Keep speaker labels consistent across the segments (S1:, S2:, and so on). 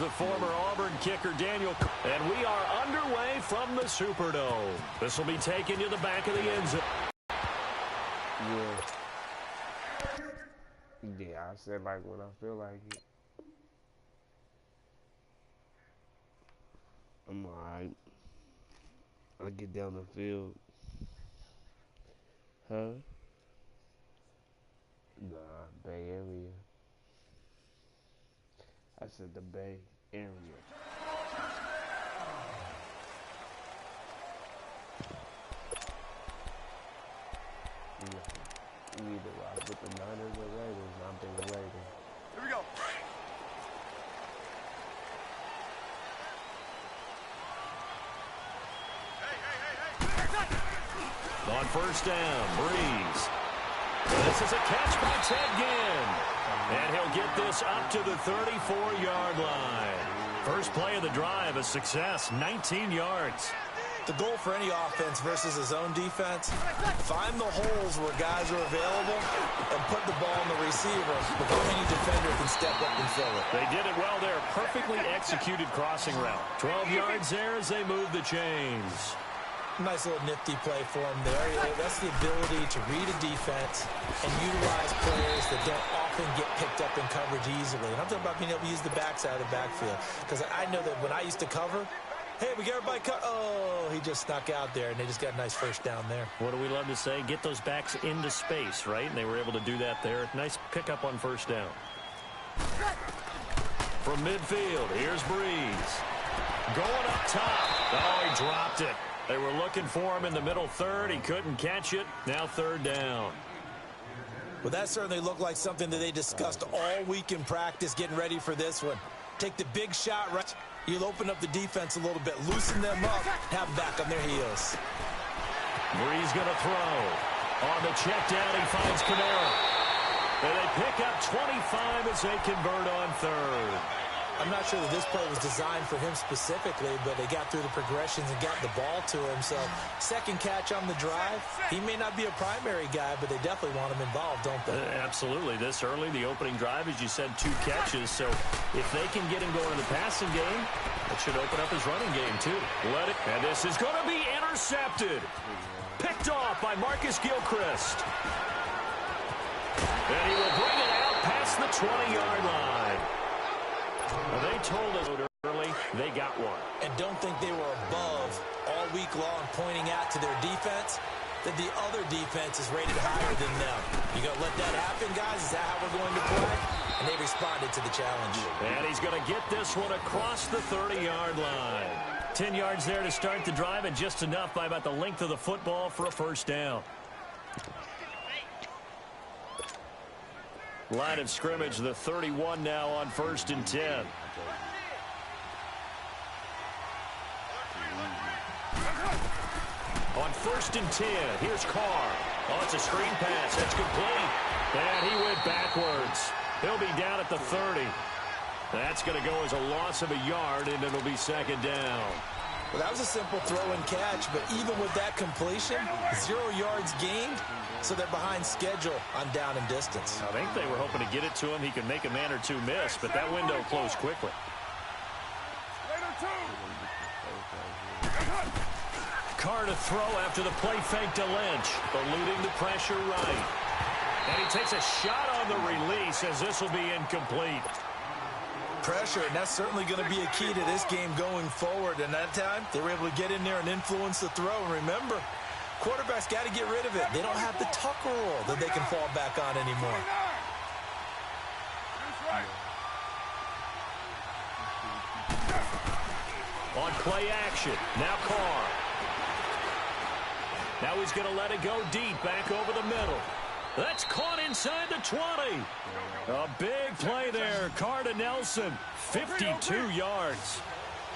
S1: the former Auburn kicker Daniel. And we are underway from the Superdome. This will be taken to the back of the end zone.
S2: Yeah, I said like when I feel like it. I'm alright. I get down the field. Huh? Nah, Bay Area. I said the Bay Area. Either I put the Niners or Raiders, I'm thinking Raiders.
S3: Here we go.
S1: On first down, Breeze. This is a catch by Ted Ginn. And he'll get this up to the 34-yard line. First play of the drive, a success, 19 yards.
S4: The goal for any offense versus his own defense, find the holes where guys are available and put the ball on the receiver before any defender can step up and fill it.
S1: They did it well there. Perfectly executed crossing route. 12 yards there as they move the chains.
S4: Nice little nifty play for him there. That's the ability to read a defense and utilize players that don't often get picked up in coverage easily. And I'm talking about being able to use the backside of the backfield. Because I know that when I used to cover, hey, we got everybody cut. Oh, he just snuck out there, and they just got a nice first down there.
S1: What do we love to say? Get those backs into space, right? And they were able to do that there. Nice pickup on first down. From midfield, here's Breeze. Going up top. Oh, he dropped it. They were looking for him in the middle third. He couldn't catch it. Now third down.
S4: Well, that certainly looked like something that they discussed all week in practice, getting ready for this one. Take the big shot right. You'll open up the defense a little bit, loosen them up, have them back on their heels.
S1: Breeze going to throw. On the check down, he finds Kamara. And they pick up 25 as they convert on third.
S4: I'm not sure that this play was designed for him specifically, but they got through the progressions and got the ball to him. So, second catch on the drive. He may not be a primary guy, but they definitely want him involved, don't they?
S1: Absolutely. This early, the opening drive, as you said, 2 catches. So, if they can get him going in the passing game, that should open up his running game, too. And this is going to be intercepted. Picked off by Marcus Gilchrist. And he will bring it out past the 20-yard line. Well, they told us early they got one.
S4: And don't think they were above all week long pointing out to their defense that the other defense is rated higher than them. You going to let that happen, guys? Is that how we're going to play? And they responded to the challenge.
S1: And he's going to get this one across the 30-yard line. 10 yards there to start the drive, and just enough by about the length of the football for a first down. Line of scrimmage, the 31 now on 1st and 10. On 1st and 10, here's Carr. Oh, it's a screen pass. That's complete. And he went backwards. He'll be down at the 30. That's going to go as a loss of a yard, and it'll be second down.
S4: Well, that was a simple throw and catch, but even with that completion, 0 yards gained, so they're behind schedule on down and distance.
S1: I think they were hoping to get it to him. He could make a man or two miss, but that window closed quickly. Carr to throw after the play fake to Lynch, eluding the pressure right. And he takes a shot on the release as this will be incomplete.
S4: Pressure, and that's certainly going to be a key to this game going forward. And that time, they were able to get in there and influence the throw. And remember, quarterbacks got to get rid of it. They don't have the tuck rule that they can fall back on anymore.
S1: On play action, now Carr. Now he's going to let it go deep, back over the middle. That's caught inside the 20. A big play there. Carr to Nelson. 52 yards.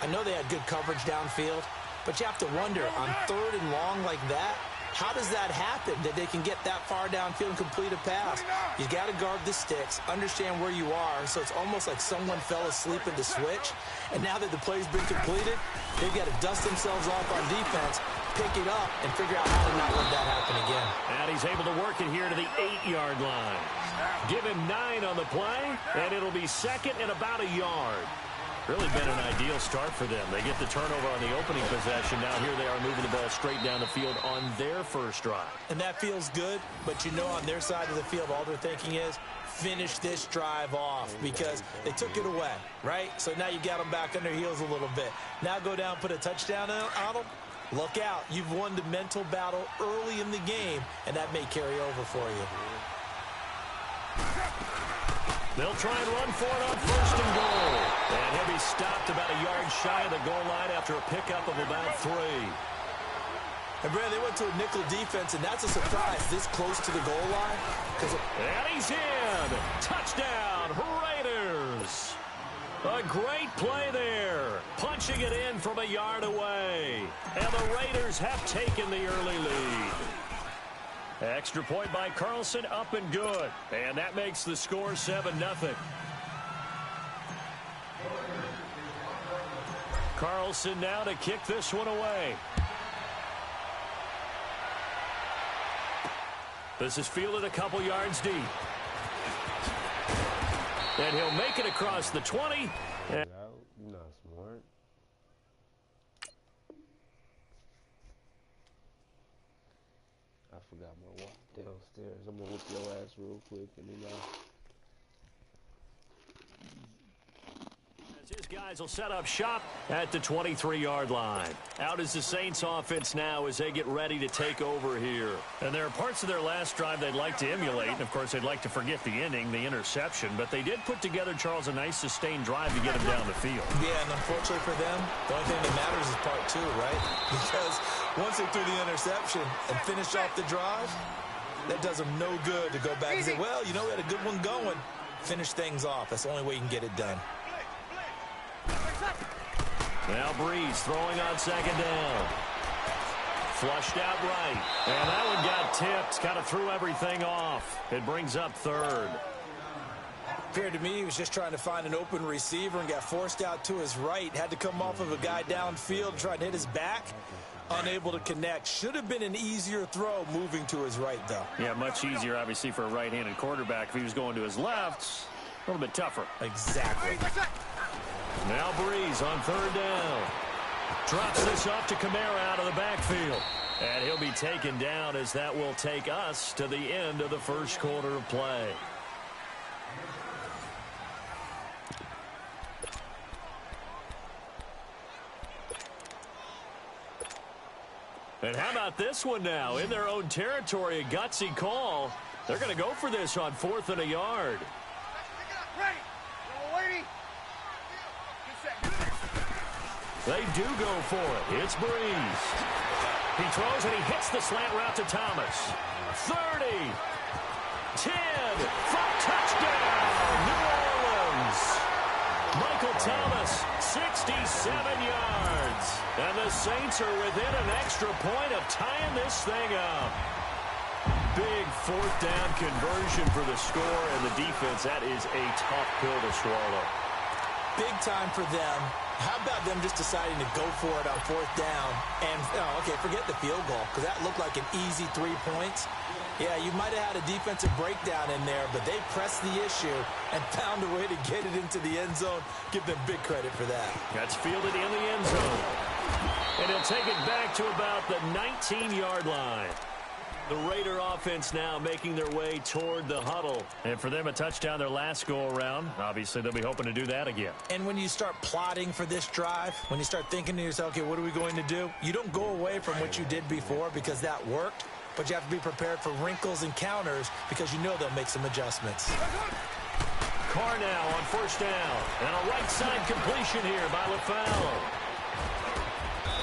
S4: I know they had good coverage downfield, but you have to wonder, on 3rd and long like that, how does that happen, that they can get that far downfield and complete a pass? You got to guard the sticks, understand where you are, so it's almost like someone fell asleep at the switch, and now that the play's been completed, they've got to dust themselves off on defense, pick it up, and figure out how to not let that happen again.
S1: And he's able to work it here to the 8-yard line. Give him 9 on the play, and it'll be second and about a yard. Really been an ideal start for them. They get the turnover on the opening possession. Now here they are moving the ball straight down the field on their first drive.
S4: And that feels good, but you know on their side of the field, all they're thinking is, finish this drive off because they took it away, right? So now you got them back on their heels a little bit. Now go down, put a touchdown on them. Look out. You've won the mental battle early in the game, and that may carry over for you.
S1: They'll try and run for it on first and goal. And he'll be stopped about a yard shy of the goal line after a pickup of about 3.
S4: And, Brad, they went to a nickel defense, and that's a surprise this close to the goal line.
S1: And he's in. Touchdown, Raiders. A great play there. Punching it in from a yard away. And the Raiders have taken the early lead. Extra point by Carlson, up and good. And that makes the score 7-0. Carlson now to kick this one away. This is fielded a couple yards deep. And he'll make it across the 20.
S2: You're not smart. I forgot my walk downstairs. I'm gonna whip your ass real quick and then
S1: His guys will set up shop at the 23-yard line. Out is the Saints offense now as they get ready to take over here. And there are parts of their last drive they'd like to emulate. And, of course, they'd like to forget the ending, the interception. But they did put together, Charles, a nice sustained drive to get him down the field.
S4: Yeah, and unfortunately for them, the only thing that matters is part 2, right? Because once they threw the interception and finished off the drive, that does them no good to go back and say, well, you know, we had a good one going. Finish things off. That's the only way you can get it done.
S1: Now Breeze throwing on second down. Flushed out right. And that one got tipped. Kind of threw everything off. It brings up third.
S4: Appeared to me he was just trying to find an open receiver and got forced out to his right. Had to come off of a guy downfield, trying to hit his back. Unable to connect. Should have been an easier throw moving to his right, though.
S1: Yeah, much easier, obviously, for a right-handed quarterback. If he was going to his left, a little bit tougher.
S4: Exactly.
S1: Now Breeze on third down. Drops this off to Kamara out of the backfield. And he'll be taken down as that will take us to the end of the first quarter of play. And how about this one now? In their own territory, a gutsy call. They're going to go for this on 4th and a yard. They do go for it. It's Breeze. He throws and he hits the slant route to Thomas. 30. 10. For touchdown. New Orleans. Michael Thomas, 67 yards. And the Saints are within an extra point of tying this thing up. Big 4th down conversion for the score, and the defense, that is a tough pill to swallow.
S4: Big time for them. How about them just deciding to go for it on 4th down? And, okay, forget the field goal, because that looked like an easy 3 points. Yeah, you might have had a defensive breakdown in there, but they pressed the issue and found a way to get it into the end zone. Give them big credit for that.
S1: That's fielded in the end zone. And he'll take it back to about the 19-yard line. The Raider offense now making their way toward the huddle. And for them, a touchdown their last go-around. Obviously, they'll be hoping to do that again.
S4: And when you start plotting for this drive, when you start thinking to yourself, okay, what are we going to do? You don't go away from what you did before because that worked, but you have to be prepared for wrinkles and counters because you know they'll make some adjustments.
S1: Carr now on 1st down. And a right side completion here by LaFell.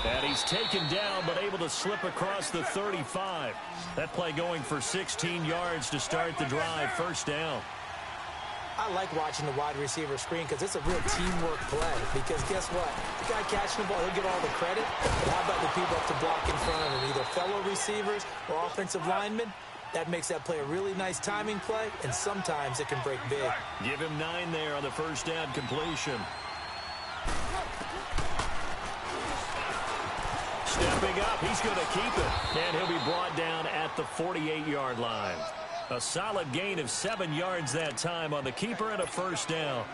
S1: And he's taken down, but able to slip across the 35. That play going for 16 yards to start the drive. 1st down.
S4: I like watching the wide receiver screen because it's a real teamwork play. Because guess what? The guy catching the ball, he'll get all the credit. But how about the people up to block in front of him? Either fellow receivers or offensive linemen. That makes that play a really nice timing play, and sometimes it can break big.
S1: Give him 9 there on the 1st down completion. Stepping up, he's going to keep it. And he'll be brought down at the 48-yard line. A solid gain of 7 yards that time on the keeper and a 1st down.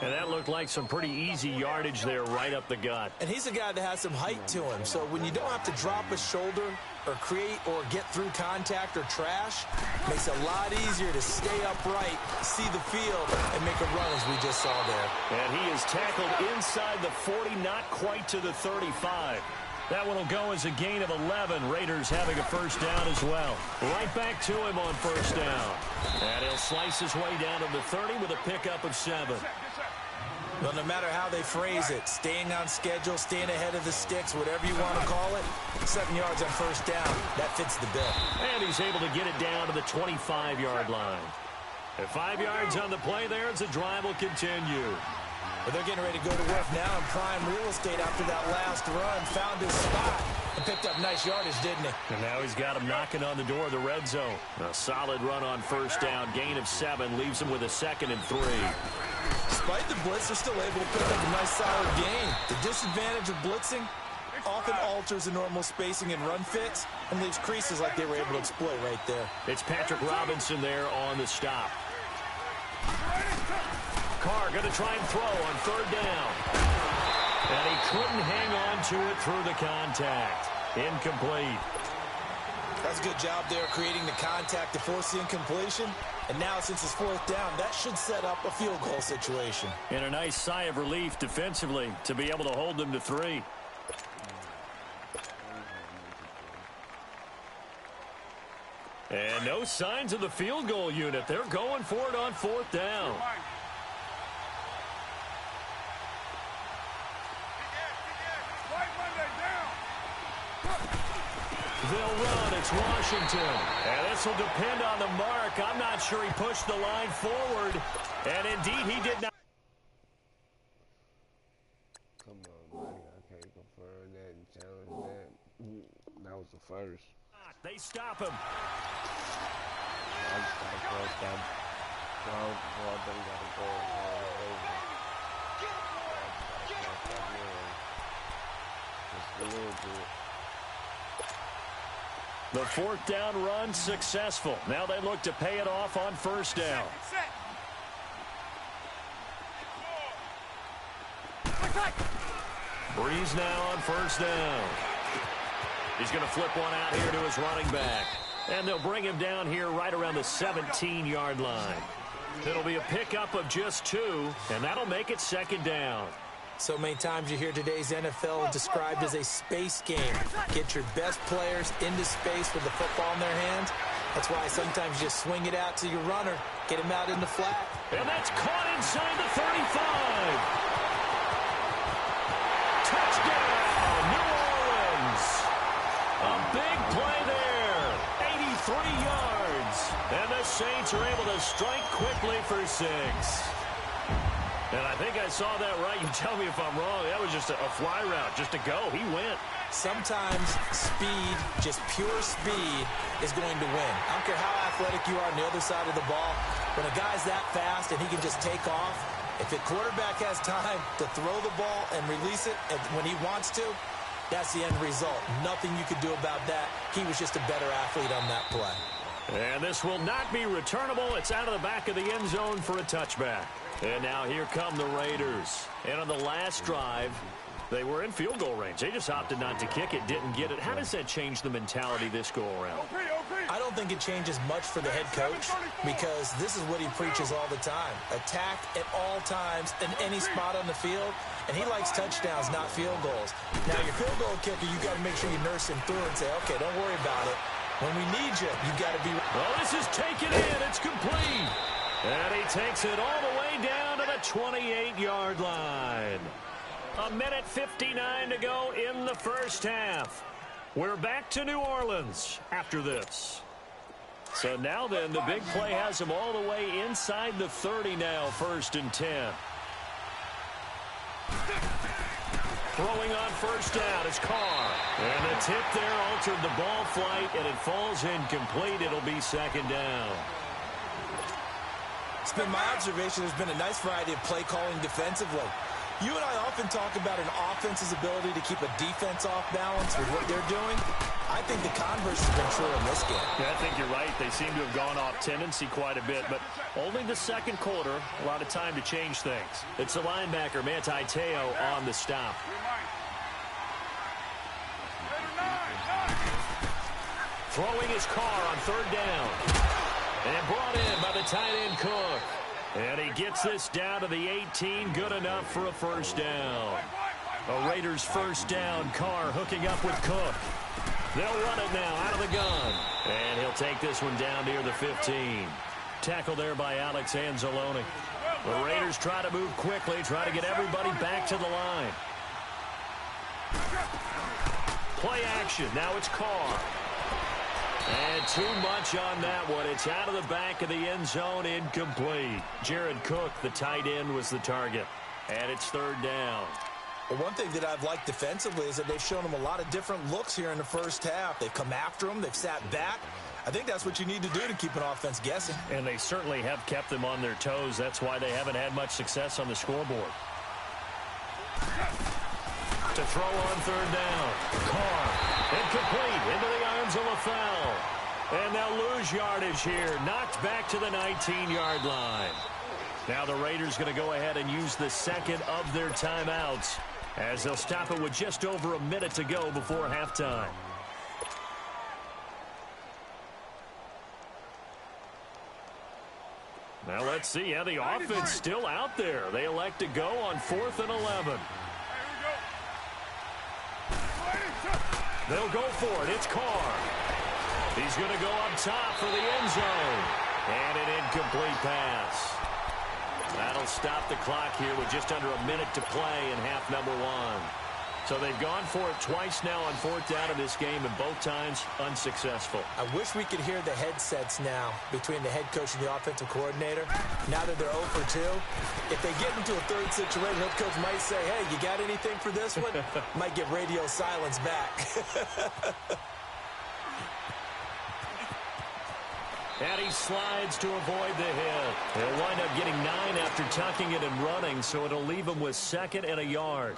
S1: And that looked like some pretty easy yardage there right up the gut.
S4: And he's a guy that has some height to him. So when you don't have to drop a shoulder or create or get through contact or trash, makes it a lot easier to stay upright, see the field, and make a run as we just saw there.
S1: And he is tackled inside the 40, not quite to the 35. That one will go as a gain of 11. Raiders having a first down as well. Right back to him on first down. And he'll slice his way down to the 30 with a pickup of 7.
S4: Well, no matter how they phrase it, staying on schedule, staying ahead of the sticks, whatever you want to call it, 7 yards on first down, that fits the bill.
S1: And he's able to get it down to the 25-yard line. At 5 yards on the play there as the drive will continue.
S4: But they're getting ready to go to work now in prime real estate after that last run. Found his spot and picked up nice yardage, didn't he?
S1: And now he's got him knocking on the door of the red zone. A solid run on first down. Gain of 7 leaves him with a 2nd and 3.
S4: Despite the blitz, they're still able to pick up a nice solid gain. The disadvantage of blitzing often alters the normal spacing and run fits and leaves creases like they were able to exploit right there.
S1: It's Patrick Robinson there on the stop. Carr going to try and throw on third down. And he couldn't hang on to it through the contact. Incomplete.
S4: That's a good job there creating the contact to force the incompletion. And now since it's 4th down, that should set up a field goal situation.
S1: And a nice sigh of relief defensively to be able to hold them to 3. And no signs of the field goal unit. They're going for it on 4th down. They'll run. It's Washington. And this will depend on the mark. I'm not sure he pushed the line forward. And indeed, he did not.
S2: Come on, buddy. I can't confirm that and challenge that. That was the first.
S1: They stop him.
S2: I just got to cross that. Well, I think I got to go over. Just a little bit.
S1: The 4th down run successful. Now they look to pay it off on first down. Breeze now on first down. He's going to flip one out here to his running back. And they'll bring him down here right around the 17-yard line. It'll be a pickup of just 2, and that'll make it 2nd down.
S4: So many times you hear today's NFL described as a space game. Get your best players into space with the football in their hands. That's why sometimes you just swing it out to your runner, get him out in the flat.
S1: And that's caught inside the 35. Touchdown, New Orleans. A big play there, 83 yards. And the Saints are able to strike quickly for 6. And I think I saw that right. You tell me if I'm wrong. That was just a fly route, just to go. He went.
S4: Sometimes speed, just pure speed, is going to win. I don't care how athletic you are on the other side of the ball. When a guy's that fast and he can just take off, if the quarterback has time to throw the ball and release it when he wants to, that's the end result. Nothing you could do about that. He was just a better athlete on that play.
S1: And this will not be returnable. It's out of the back of the end zone for a touchback. And now here come the Raiders. And on the last drive, they were in field goal range. They just opted not to kick it, didn't get it. How does that change the mentality this go-around?
S4: I don't think it changes much for the head coach because this is what he preaches all the time. Attack at all times in any spot on the field, and he likes touchdowns, not field goals. Now, your field goal kicker, you got to make sure you nurse him through and say, okay, don't worry about it. When we need you, you got to be...
S1: Well, this is taken in. It's complete. And he takes it all the way down to the 28-yard line. 1:59 to go in the first half. We're back to New Orleans after this. So now then, the big play has him all the way inside the 30 now, 1st and 10. Throwing on first down is Carr. And the tip there altered the ball flight, and it falls incomplete. It'll be 2nd down.
S4: It's been my observation there's been a nice variety of play calling defensively. You and I often talk about an offense's ability to keep a defense off balance with what they're doing. I think the converse has been true in this game.
S1: Yeah, I think you're right. They seem to have gone off tendency quite a bit, but only the second quarter, a lot of time to change things. It's the linebacker, Manti Te'o, on the stop. Throwing his car on third down. And brought in by the tight end Cook. And he gets this down to the 18, good enough for a first down. A Raiders first down, Carr hooking up with Cook. They'll run it now out of the gun. And he'll take this one down near the 15. Tackled there by Alex Anzalone. The Raiders try to move quickly, try to get everybody back to the line. Play action, now it's Carr. And too much on that one. It's out of the back of the end zone, incomplete. Jared Cook, the tight end, was the target. And it's third down.
S4: Well, one thing that I've liked defensively is that they've shown them a lot of different looks here in the first half. They've come after them. They've sat back. I think that's what you need to do to keep an offense guessing.
S1: And they certainly have kept them on their toes. That's why they haven't had much success on the scoreboard. To throw on third down. Carr. Incomplete into the arms of LaFell. And they'll lose yardage here. Knocked back to the 19-yard line. Now the Raiders going to go ahead and use the second of their timeouts as they'll stop it with just over a minute to go before halftime. Now let's see. Yeah, the offense still out there. They elect to go on 4th and 11. They'll go for it. It's Carr. He's going to go up top for the end zone. And an incomplete pass. That'll stop the clock here with just under a minute to play in half number one. So they've gone for it twice now on 4th down in this game, and both times unsuccessful.
S4: I wish we could hear the headsets now between the head coach and the offensive coordinator. Now that they're 0 for 2, if they get into a third situation, head coach might say, hey, you got anything for this one? Might get radio silence back.
S1: And he slides to avoid the hit. He'll wind up getting 9 after tucking it and running, so it'll leave him with 2nd and a yard.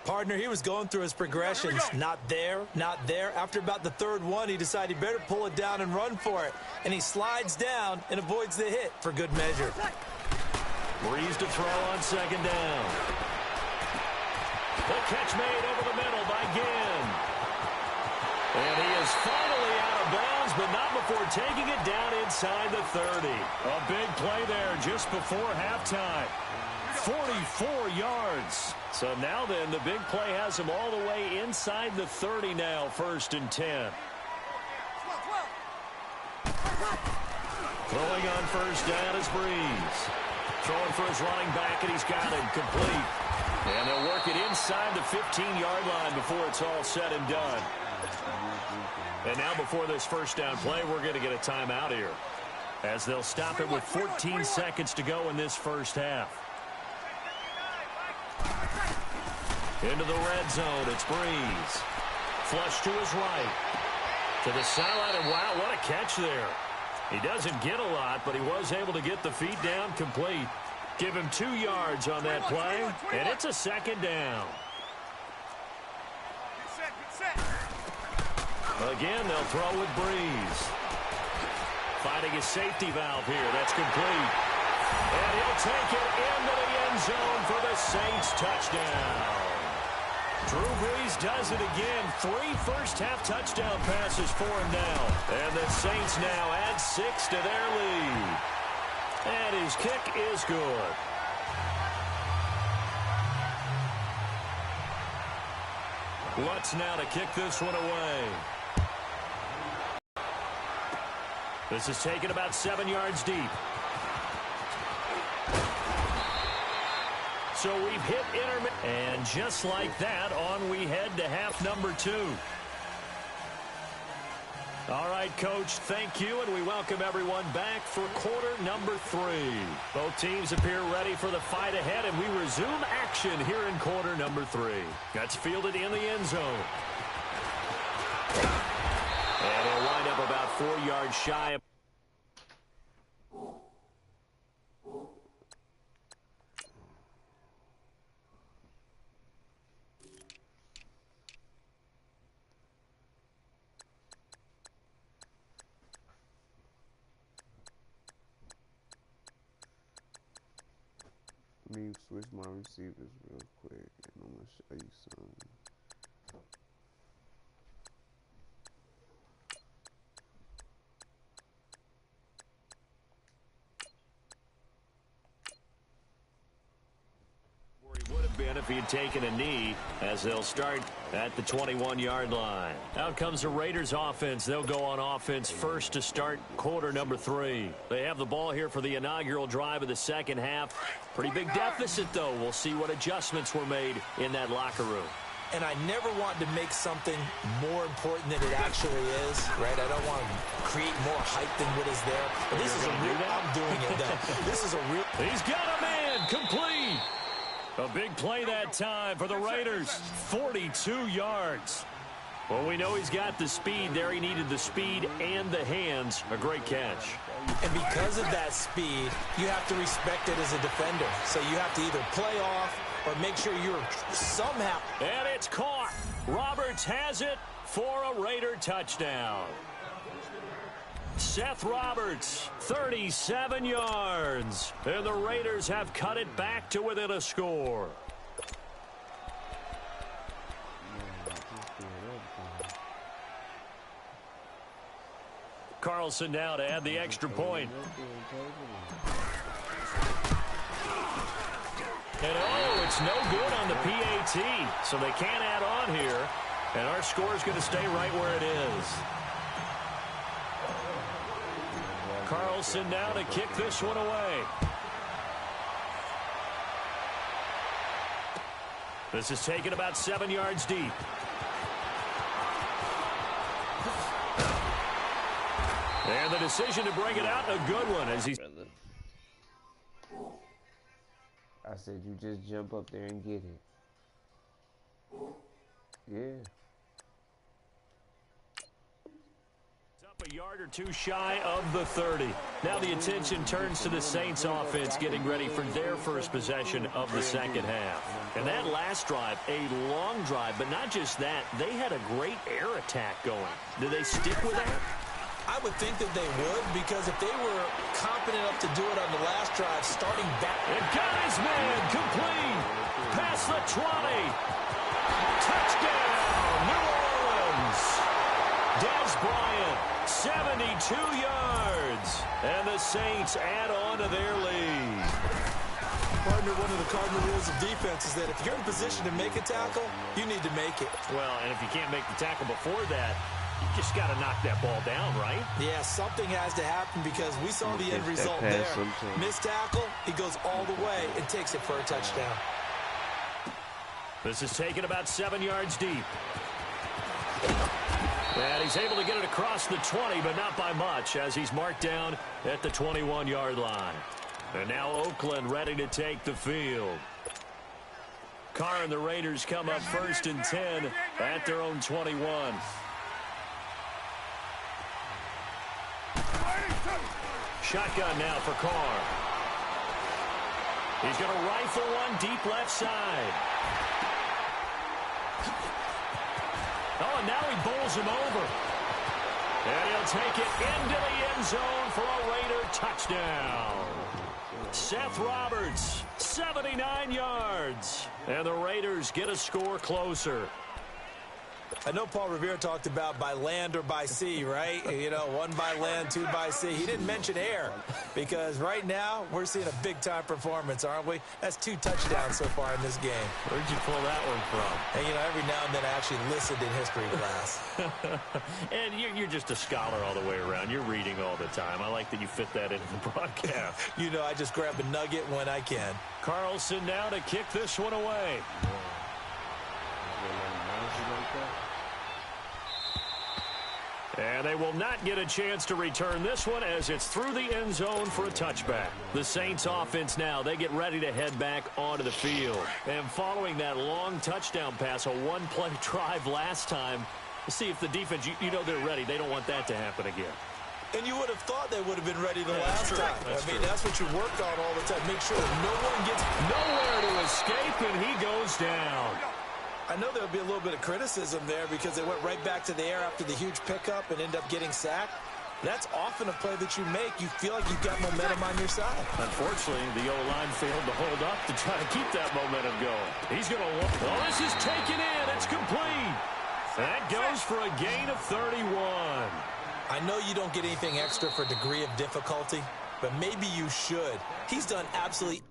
S4: Partner, he was going through his progressions. Not there, not there. After about the third one, he decided he better pull it down and run for it. And he slides down and avoids the hit for good measure.
S1: Breeze to throw on 2nd down. The catch made over the middle by Ginn. And he is finally out of bounds, but not before taking it down inside the 30. A big play there just before halftime. 44 yards. So now then, the big play has him all the way inside the 30 now, 1st and 10. Throwing on 1st down is Breeze. Throwing for his running back, and he's got him complete. And they'll work it inside the 15-yard line before it's all said and done. And now before this 1st down play, we're going to get a timeout here, as they'll stop it with 14 seconds to go in this first half. Into the red zone, it's Breeze. Flush to his right. To the sideline, and wow, what a catch there. He doesn't get a lot, but he was able to get the feet down complete. Give him 2 yards on that play, and it's a 2nd down. Again, they'll throw with Breeze. Finding his safety valve here. That's complete. And he'll take it into the end zone for the Saints touchdown. Drew Brees does it again. 3 first-half touchdown passes for him now. And the Saints now add 6 to their lead. And his kick is good. Lutz now to kick this one away. This is taken about 7 yards deep. So we've hit intermittent. And just like that, on we head to half number 2. All right, Coach, thank you, and we welcome everyone back for quarter number 3. Both teams appear ready for the fight ahead, and we resume action here in quarter number 3. That's fielded in the end zone. And he'll wind up about 4 yards shy of.
S2: me switch my receivers real quick, and I'm gonna show you something.
S1: If he had taken a knee, as they'll start at the 21-yard line. Out comes the Raiders offense. They'll go on offense first to start quarter number 3. They have the ball here for the inaugural drive of the second half. Pretty big deficit, though. We'll see what adjustments were made in that locker room.
S4: And I never want to make something more important than it actually is, right? I don't want to create more hype than what is there. But this is a real, I'm doing it, though. This is a real.
S1: He's got a man complete. A big play that time for the Raiders. 42 yards. Well, we know he's got the speed there. He needed the speed and the hands. A great catch.
S4: And because of that speed, you have to respect it as a defender. So you have to either play off or make sure you're somehow.
S1: And it's caught. Roberts has it for a Raider touchdown. Seth Roberts, 37 yards. And the Raiders have cut it back to within a score. Carlson now to add the extra point. And oh, it's no good on the PAT. So they can't add on here. And our score is going to stay right where it is. Carlson now to kick this one away. This is taken about 7 yards deep. And the decision to bring it out, a good one as he's...
S2: I said you just jump up there and get it. Yeah.
S1: A yard or two shy of the 30. Now the attention turns to the Saints offense getting ready for their first possession of the second half. And that last drive, a long drive, but not just that, they had a great air attack going. Do they stick with that?
S4: I would think that they would, because if they were confident enough to do it on the last drive, starting back.
S1: And got his man complete. Past the 20. Touchdown, New Orleans. Dez Bryant. 72 yards, and the Saints add on to their lead.
S4: Partner, one of the cardinal rules of defense is that if you're in position to make a tackle, you need to make it.
S1: Well, and if you can't make the tackle before that, you just got to knock that ball down, right?
S4: Yeah, something has to happen because we saw the end result there. Missed tackle, he goes all the way and takes it for a touchdown.
S1: This is taken about 7 yards deep. And he's able to get it across the 20, but not by much, as he's marked down at the 21-yard line. And now Oakland ready to take the field. Carr and the Raiders come up first and 10 at their own 21. Shotgun now for Carr. He's going to rifle one deep left side. Oh, and now he bowls him over. And he'll take it into the end zone for a Raider touchdown. Seth Roberts, 79 yards. And the Raiders get a score closer.
S4: I know Paul Revere talked about by land or by sea, right? You know, 1 by land, 2 by sea. He didn't mention air because right now we're seeing a big-time performance, aren't we? That's 2 touchdowns so far in this game.
S1: Where'd you pull that one from?
S4: And, you know, every now and then I actually listened in history class.
S1: And you're just a scholar all the way around. You're reading all the time. I like that you fit that into the broadcast.
S4: You know, I just grab a nugget when I can.
S1: Carlson now to kick this one away. And they will not get a chance to return this one as it's through the end zone for a touchback. The Saints offense now, they get ready to head back onto the field. And following that long touchdown pass, a one-play drive last time, we'll see if the defense, you know they're ready. They don't want that to happen again.
S4: And you would have thought they would have been ready the last time. That's what you worked on all the time. Make sure that no one gets
S1: nowhere to escape, and he goes down.
S4: I know there'll be a little bit of criticism there because they went right back to the air after the huge pickup and ended up getting sacked. That's often a play that you make. You feel like you've got momentum on your side.
S1: Unfortunately, the O-line failed to hold up to try to keep that momentum going. He's going to look. Oh, this is taken in. It's complete. That goes for a gain of 31.
S4: I know you don't get anything extra for degree of difficulty, but maybe you should. He's done absolutely...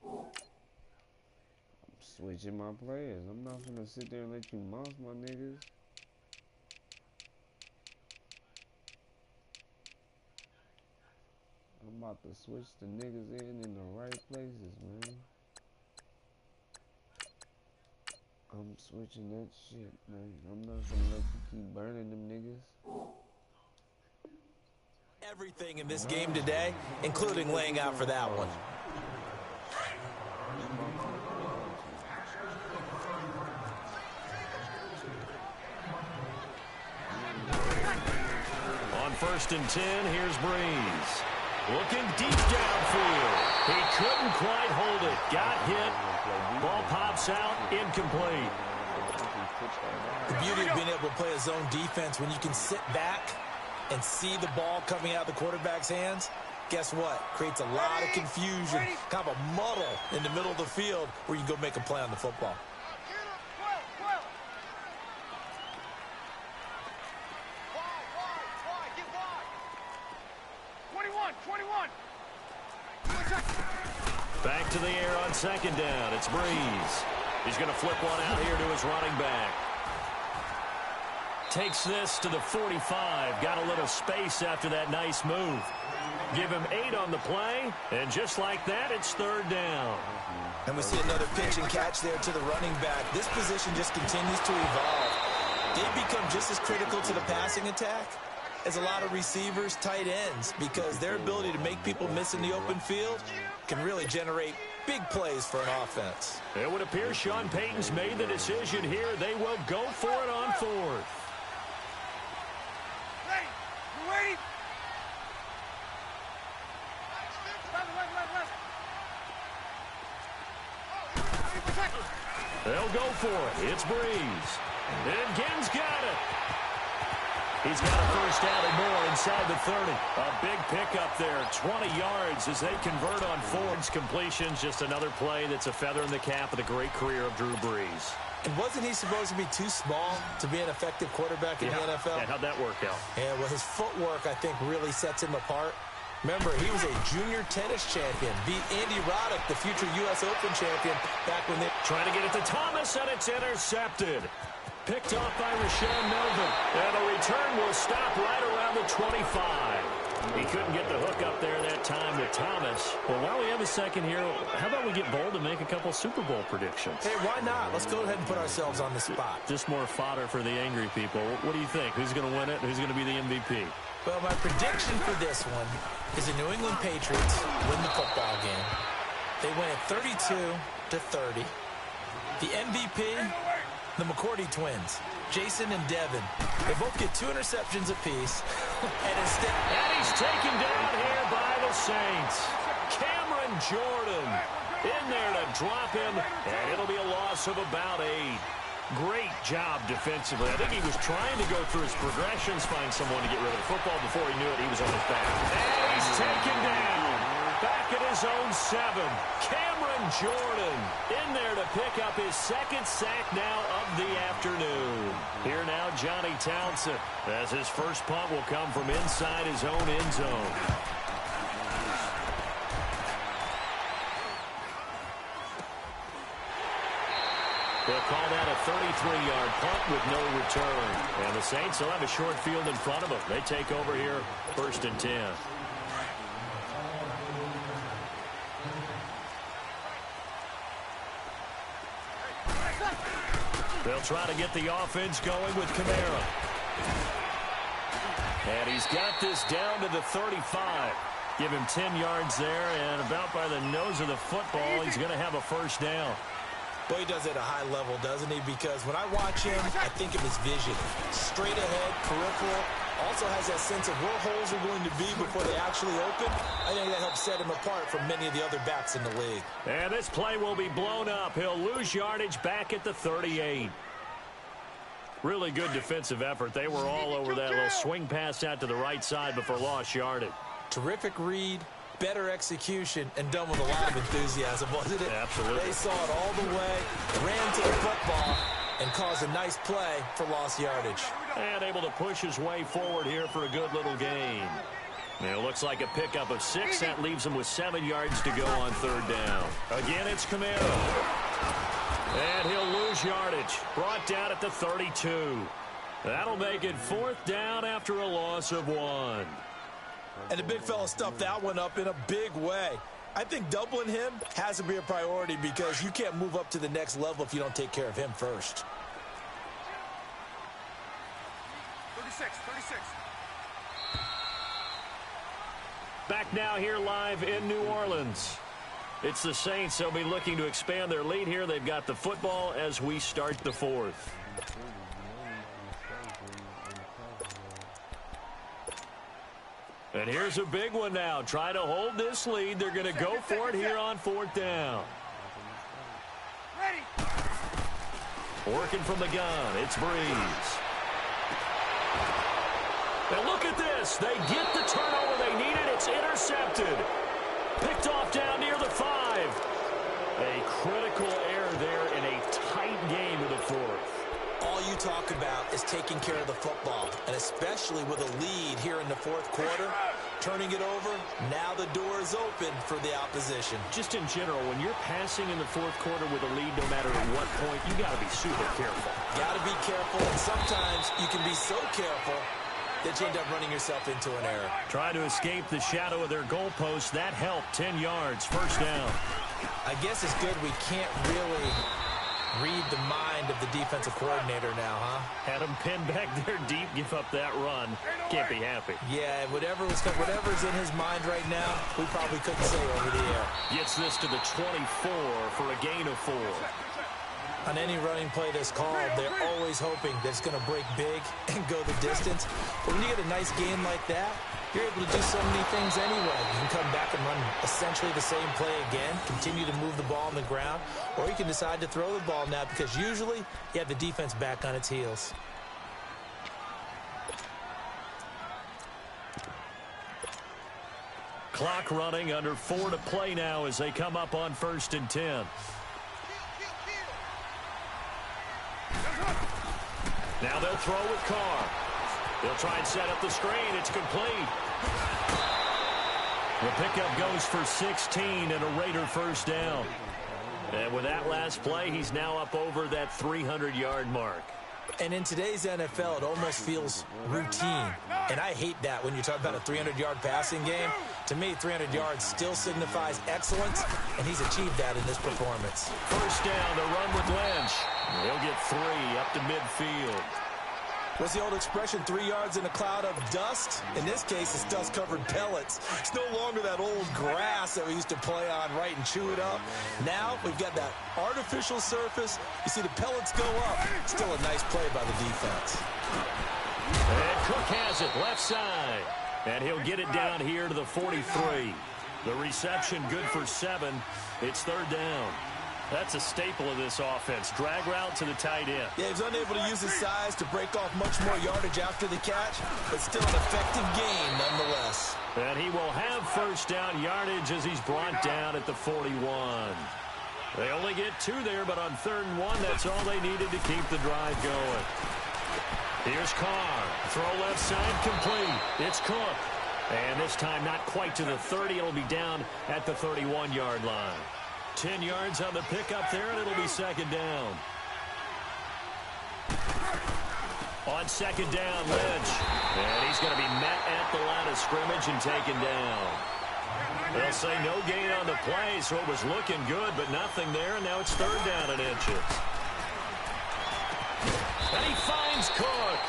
S2: I'm switching my players. I'm not going to sit there and let you mouse my niggas. I'm about to switch the niggas in the right places, man. I'm switching that shit, man. I'm not gonna let you keep burning them niggas.
S4: Everything in this game today, including laying out for that one.
S1: On 1st and 10, here's Breeze. Looking deep downfield. He couldn't quite hold it. Got hit. Ball pops out. Incomplete.
S4: The beauty of being able to play a zone defense when you can sit back and see the ball coming out of the quarterback's hands, guess what? Creates a lot of confusion, kind of a muddle in the middle of the field where you can go make a play on the football.
S1: Back to the air on 2nd down. It's Breeze. He's going to flip one out here to his running back. Takes this to the 45. Got a little space after that nice move. Give him 8 on the play, and just like that, it's 3rd down.
S4: And we see another pitch and catch there to the running back. This position just continues to evolve. They become just as critical to the passing attack as a lot of receivers, tight ends, because their ability to make people miss in the open field can really generate big plays for an offense.
S1: It would appear Sean Payton's made the decision here. They will go for it on 4th.
S3: Wait!
S1: They'll go for it. It's Breeze. And Ginn's got it. He's got a 1st down and more inside the 30. A big pickup there, 20 yards as they convert on 4th. Completions, just another play that's a feather in the cap of the great career of Drew Brees.
S4: And wasn't he supposed to be too small to be an effective quarterback in the NFL?
S1: Yeah, how'd that work out?
S4: Yeah, well, his footwork, I think, really sets him apart. Remember, he was a junior tennis champion, beat Andy Roddick, the future U.S. Open champion, back when they...
S1: Trying to get it to Thomas, and it's intercepted. Picked off by Rashaan Melvin. And the return will stop right around the 25. He couldn't get the hook up there that time with Thomas. Well, while we have a second here, how about we get bold and make a couple Super Bowl predictions?
S4: Hey, why not? Let's go ahead and put ourselves on the spot.
S1: Just more fodder for the angry people. What do you think? Who's going to win it? Who's going to be the MVP?
S4: Well, my prediction for this one is the New England Patriots win the football game. They win it 32-30. The MVP, the McCourty twins, Jason and Devin. They both get 2 interceptions apiece. And
S1: he's taken down here by the Saints. Cameron Jordan in there to drop him, and it'll be a loss of about 8. Great job defensively. I think he was trying to go through his progressions, find someone to get rid of the football. Before he knew it, he was on his back. And he's taken down. Back at his own 7. Cameron Jordan in there to pick up his 2nd sack now of the afternoon. Here now, Johnny Townsend, as his first punt will come from inside his own end zone. They'll call that a 33-yard punt with no return. And the Saints will have a short field in front of them. They take over here, 1st and 10. They'll try to get the offense going with Kamara. And he's got this down to the 35. Give him 10 yards there, and about by the nose of the football, he's going to have a 1st down.
S4: Well, he does it at a high level, doesn't he? Because when I watch him, I think of his vision. Straight ahead, peripheral. Also has that sense of where holes are going to be before they actually open. I think that helps set him apart from many of the other backs in the league.
S1: And this play will be blown up. He'll lose yardage back at the 38. Really good defensive effort. They were all over that little swing pass out to the right side before lost yardage.
S4: Terrific read, better execution, and done with a lot of enthusiasm, wasn't it?
S1: Absolutely.
S4: They saw it all the way, ran to the football, and caused a nice play for lost yardage.
S1: And able to push his way forward here for a good little gain. And it looks like a pickup of 6. That leaves him with 7 yards to go on third down. Again, it's Camaro. And he'll lose yardage. Brought down at the 32. That'll make it 4th down after a loss of 1.
S4: And the big fella stuffed that one up in a big way. I think doubling him has to be a priority because you can't move up to the next level if you don't take care of him first.
S3: 36.
S1: Back now here live in New Orleans. It's the Saints. They'll be looking to expand their lead here. They've got the football as we start the 4th. And here's a big one now. Try to hold this lead. They're going to go for it here on 4th down. Working from the gun. It's Breeze. And look at this. They get the turnover they needed. It's intercepted. Picked off down near the 5. A critical error there in a tight game of the 4th.
S4: All you talk about is taking care of the football, and especially with a lead here in the 4th quarter, turning it over, now the door is open for the opposition.
S1: Just in general, when you're passing in the 4th quarter with a lead, no matter at what point, you got to be super careful.
S4: Got to be careful, and sometimes you can be so careful that you end up running yourself into an error.
S1: Try to escape the shadow of their goalpost. That helped. 10 yards, 1st down.
S4: I guess it's good we can't really read the mind of the defensive coordinator now, huh?
S1: Had him pinned back there deep, give up that run. Can't be happy.
S4: Yeah, whatever's in his mind right now, we probably couldn't say over the air.
S1: Gets this to the 24 for a gain of 4.
S4: On any running play that's called, they're always hoping that it's going to break big and go the distance. But when you get a nice game like that, you're able to do so many things anyway. You can come back and run essentially the same play again, continue to move the ball on the ground, or you can decide to throw the ball now because usually you have the defense back on its heels.
S1: Clock running, under 4 to play now as they come up on 1st and 10. Now they'll throw with Carr. They'll try and set up the screen. It's complete. The pickup goes for 16 and a Raider 1st down. And with that last play, he's now up over that 300-yard mark.
S4: And in today's NFL, it almost feels routine. And I hate that when you talk about a 300-yard passing game. To me, 300 yards still signifies excellence, and he's achieved that in this performance.
S1: 1st down, the run with Lynch. He'll get 3 up to midfield.
S4: What's the old expression, 3 yards in a cloud of dust? In this case, it's dust-covered pellets. It's no longer that old grass that we used to play on, right, and chew it up. Now we've got that artificial surface. You see the pellets go up. Still a nice play by the defense.
S1: And Cook has it left side. And he'll get it down here to the 43. The reception good for 7. It's 3rd down. That's a staple of this offense. Drag route to the tight end.
S4: Yeah, he's unable to use his size to break off much more yardage after the catch, but still an effective gain nonetheless.
S1: And he will have 1st down yardage as he's brought down at the 41. They only get 2 there, but on 3rd and 1, that's all they needed to keep the drive going. Here's Carr. Throw left side complete. It's Cook. And this time not quite to the 30. It'll be down at the 31-yard line. 10 yards on the pickup there, and it'll be 2nd down. On 2nd down, Lynch. And he's going to be met at the line of scrimmage and taken down. They'll say no gain on the play, so it was looking good, but nothing there, and now it's 3rd down and inches. And he finds Cook.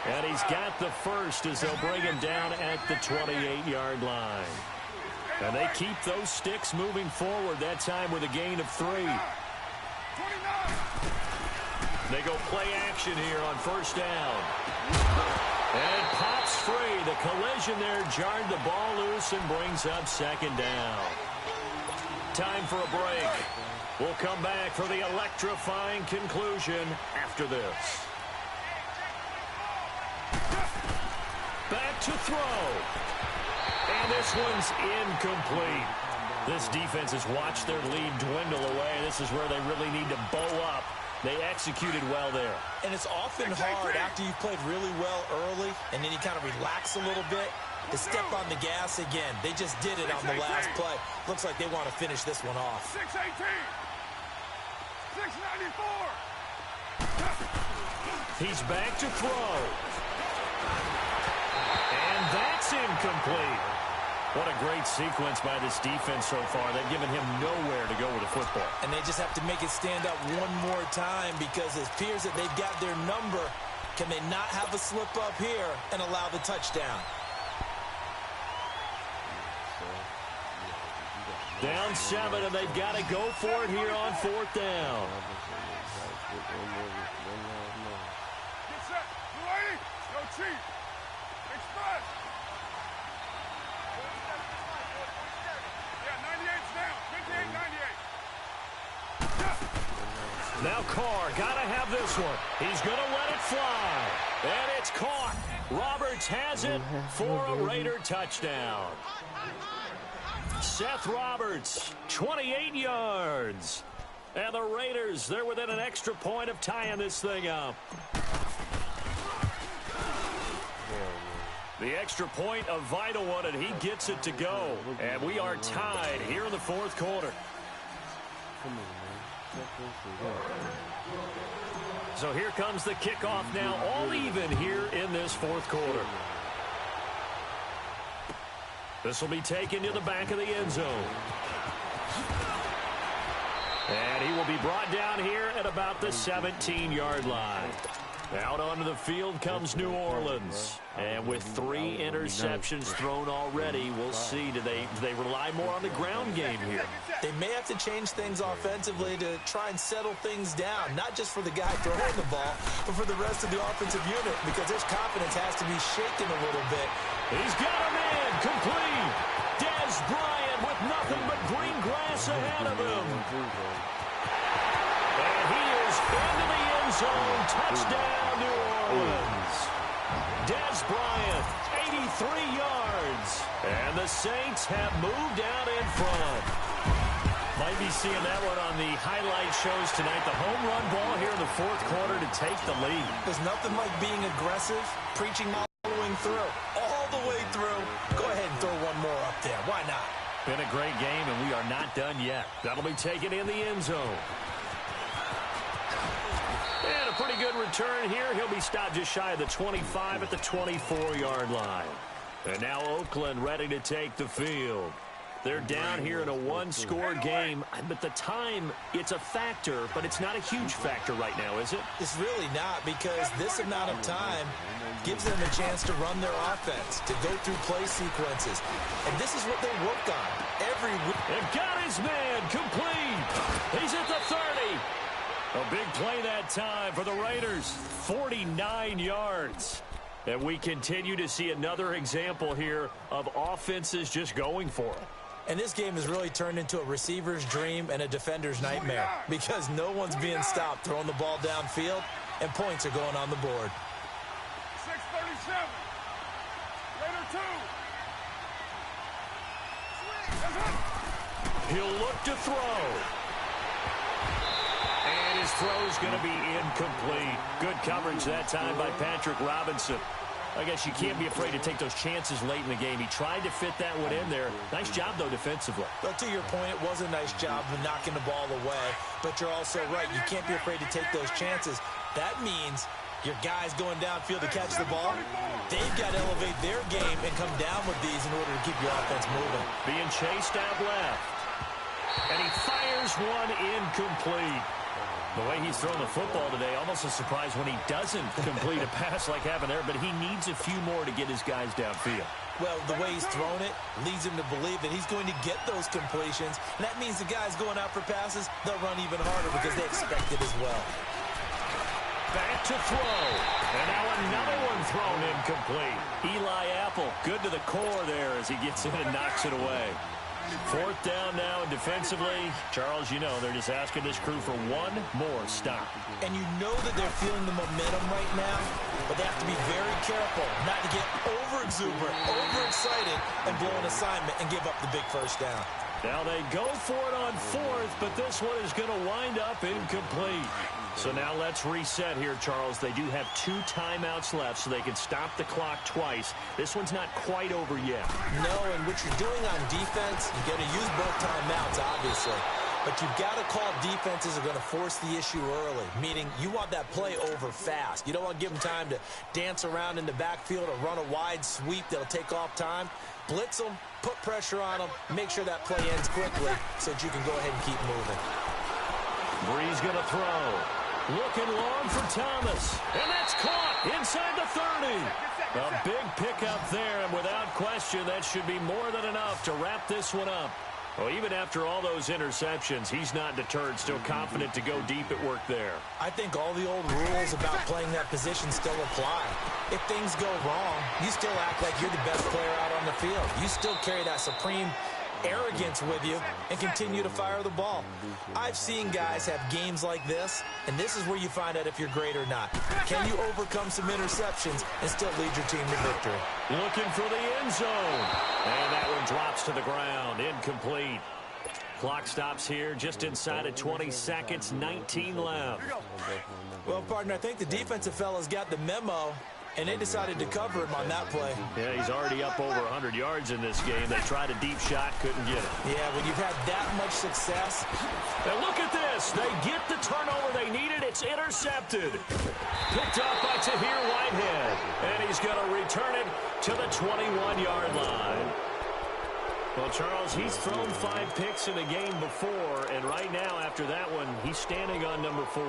S1: And he's got the 1st as they'll bring him down at the 28-yard line. And they keep those sticks moving forward, that time with a gain of 3. They go play action here on 1st down. And pops free. The collision there jarred the ball loose and brings up 2nd down. Time for a break. We'll come back for the electrifying conclusion after this. to throw. And this one's incomplete. This defense has watched their lead dwindle away. This is where they really need to bow up. They executed well there.
S4: And it's often hard after you've played really well early and then you kind of relax a little bit to step on the gas again. They just did it on the last play. Looks like they want to finish this one off.
S3: 618. 694.
S1: He's back to throw. And that's incomplete. What a great sequence by this defense so far. They've given him nowhere to go with the football.
S4: And they just have to make it stand up one more time because it appears that they've got their number. Can they not have a slip up here and allow the touchdown?
S1: Down 7, and they've got to go for it here on 4th down.
S3: Get set. You ready? Go cheat. Express. Yeah, 98's down. 58, 98.
S1: Now Carr, got to have this one. He's going to let it fly. And it's caught. Roberts has it for a Raider touchdown. Seth Roberts, 28 yards. And the Raiders, they're within an extra point of tying this thing up. The extra point, a vital one, and he gets it to go. And we are tied here in the 4th quarter. So here comes the kickoff now, all even here in this 4th quarter. This will be taken to the back of the end zone. And he will be brought down here at about the 17-yard line. Out onto the field comes New Orleans. And with 3 interceptions thrown already, we'll see. Do they rely more on the ground game here?
S4: They may have to change things offensively to try and settle things down, not just for the guy throwing the ball, but for the rest of the offensive unit, because his confidence has to be shaken a little bit.
S1: He's got a man complete. Dez Bryant with nothing but green grass ahead of him. And he is into the end zone. Touchdown, New Orleans. Dez Bryant, 83 yards. And the Saints have moved out in front. Might be seeing that one on the highlight shows tonight. The home run ball here in the 4th quarter to take the lead.
S4: There's nothing like being aggressive, preaching following through, all the way through. Go ahead and throw one more up there. Why not?
S1: Been a great game, and we are not done yet. That'll be taken in the end zone. And a pretty good return here. He'll be stopped just shy of the 25 at the 24-yard line. And now Oakland ready to take the field. They're down here in a one-score game, but the time, it's a factor, but it's not a huge factor right now, is it?
S4: It's really not, because this amount of time gives them a chance to run their offense, to go through play sequences. And this is what they work on every week.
S1: They've got his man complete. He's at the 30. A big play that time for the Raiders, 49 yards. And we continue to see another example here of offenses just going for it.
S4: And this game has really turned into a receiver's dream and a defender's nightmare, because no one's being stopped throwing the ball downfield, and points are going on the board.
S3: 637. Raider 2.
S1: He'll look to throw. And his throw's going to be incomplete. Good coverage that time by Patrick Robinson. I guess you can't be afraid to take those chances late in the game. He tried to fit that one in there. Nice job, though, defensively.
S4: But to your point, it was a nice job of knocking the ball away. But you're also right. You can't be afraid to take those chances. That means your guys going downfield to catch the ball, they've got to elevate their game and come down with these in order to keep your offense moving.
S1: Being chased out left. And he fires one incomplete. The way he's thrown the football today, almost a surprise when he doesn't complete a pass like happened there, but he needs a few more to get his guys downfield.
S4: Well, the way he's thrown it leads him to believe that he's going to get those completions. And that means the guys going out for passes, they'll run even harder because they expect it as well.
S1: Back to throw. And now another one thrown incomplete. Eli Apple, good to the core there as he gets in and knocks it away. Fourth down now, and defensively, Charles, you know, they're just asking this crew for one more stop.
S4: And you know that they're feeling the momentum right now, but they have to be very careful not to get over-exuberant, overexcited, and blow an assignment and give up the big first down.
S1: Now they go for it on fourth, but this one is going to wind up incomplete. So now let's reset here, Charles. They do have 2 timeouts left, so they can stop the clock twice. This one's not quite over yet.
S4: No, and what you're doing on defense, you're going to use both timeouts, obviously. But you've got to call defenses are going to force the issue early, meaning you want that play over fast. You don't want to give them time to dance around in the backfield or run a wide sweep that'll take off time. Blitz them, put pressure on them, make sure that play ends quickly so that you can go ahead and keep moving.
S1: Bree's going to throw. Looking long for Thomas. And that's caught inside the 30. A big pickup there, and without question, that should be more than enough to wrap this one up. Well, even after all those interceptions, he's not deterred, still confident to go deep at work there.
S4: I think all the old rules about playing that position still apply. If things go wrong, you still act like you're the best player out on the field. You still carry that supreme arrogance with you and continue to fire the ball. I've seen guys have games like this, and this is where you find out if you're great or not. Can you overcome some interceptions and still lead your team to victory?
S1: Looking for the end zone. And that one drops to the ground. Incomplete. Clock stops here just inside of 20 seconds, 19 left.
S4: Well, partner, I think the defensive fellas got the memo, and they decided to cover him on that play.
S1: Yeah, he's already up over 100 yards in this game. They tried a deep shot, couldn't get it.
S4: Yeah, when you've had that much success.
S1: And look at this. They get the turnover they needed. It's intercepted. Picked up by Tahir Whitehead. And he's going to return it to the 21-yard line. Well, Charles, he's thrown 5 picks in a game before, and right now, after that one, he's standing on number 4.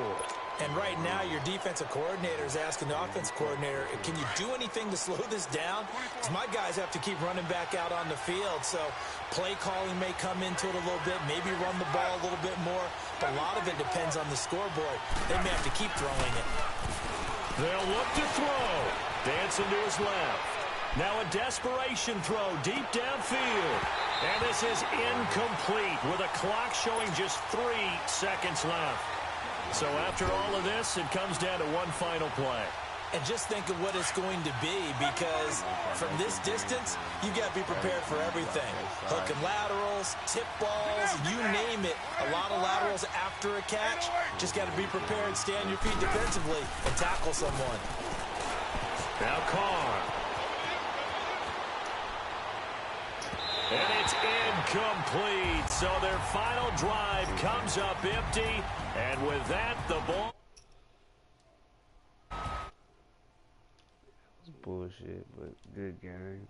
S4: And right now, your defensive coordinator is asking the offensive coordinator, can you do anything to slow this down? Because my guys have to keep running back out on the field. So play calling may come into it a little bit, maybe run the ball a little bit more. But a lot of it depends on the scoreboard. They may have to keep throwing it.
S1: They'll look to throw. Dancing to his left. Now a desperation throw deep downfield. And this is incomplete with a clock showing just 3 seconds left. So after all of this, it comes down to one final play.
S4: And just think of what it's going to be, because from this distance, you got to be prepared for everything. Hook and laterals, tip balls, you name it. A lot of laterals after a catch. Just got to be prepared, stay on your feet defensively, and tackle someone.
S1: Now Carr. And it's incomplete. So their final drive comes up empty. And with that, the ball.
S2: It's bullshit, but good game.